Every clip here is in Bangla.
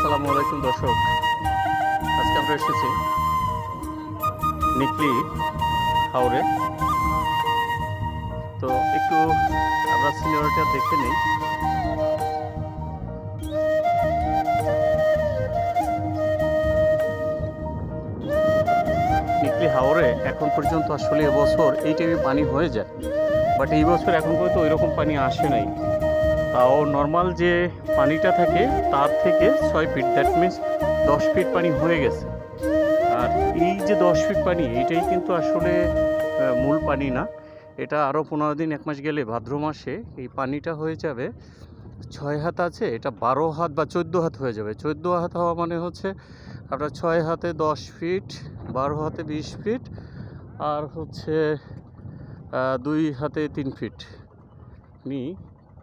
আসসালামু আলাইকুম দর্শক, আজকে আমরা এসেছি নিকলি হাওরে। তো একটু আমরা সিনিয়রিটা দেখে নিই। নিকলি হাওরে এখন পর্যন্ত আসলে এবছর এই টাইমে পানি হয়ে যায়, বাট এই বছর এখন পর্যন্ত ওই রকম পানি আসে নাই। তাও নর্মাল যে পানিটা থাকে তার থেকে 6 ফিট, দ্যাট মিনস 10 ফিট পানি হয়ে গেছে। আর এই যে 10 ফিট পানি, এইটাই কিন্তু আসলে মূল পানি না। এটা আরও 15 দিন, 1 মাস গেলে ভাদ্র মাসে এই পানিটা হয়ে যাবে 6 হাত আছে, এটা 12 হাত বা 14 হাত হয়ে যাবে। 14 হাত হওয়া মানে হচ্ছে আপনার 6 হাতে 10 ফিট, 12 হাতে 20 ফিট, আর হচ্ছে 2 হাতে 3 ফিট,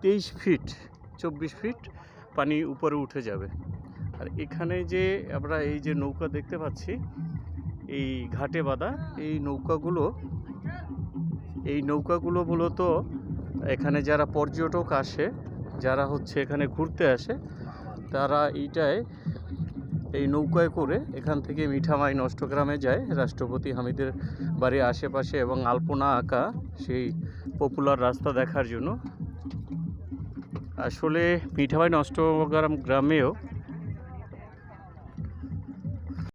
23 ফিট, 24 ফিট পানি উপরে উঠে যাবে। আর এখানে যে আমরা এই যে নৌকা দেখতে পাচ্ছি এই ঘাটে বাঁধা, এই নৌকাগুলো মূলত এখানে যারা পর্যটক আসে, যারা হচ্ছে এখানে ঘুরতে আসে, তারা এই নৌকায় করে এখান থেকে মিঠামাই নষ্টগ্রামে যায়, রাষ্ট্রপতি হামিদের বাড়ির আশেপাশে এবং আলপনা আঁকা সেই পপুলার রাস্তা দেখার জন্য। আসলে মিঠামাই নষ্টগ্রাম গ্রামেও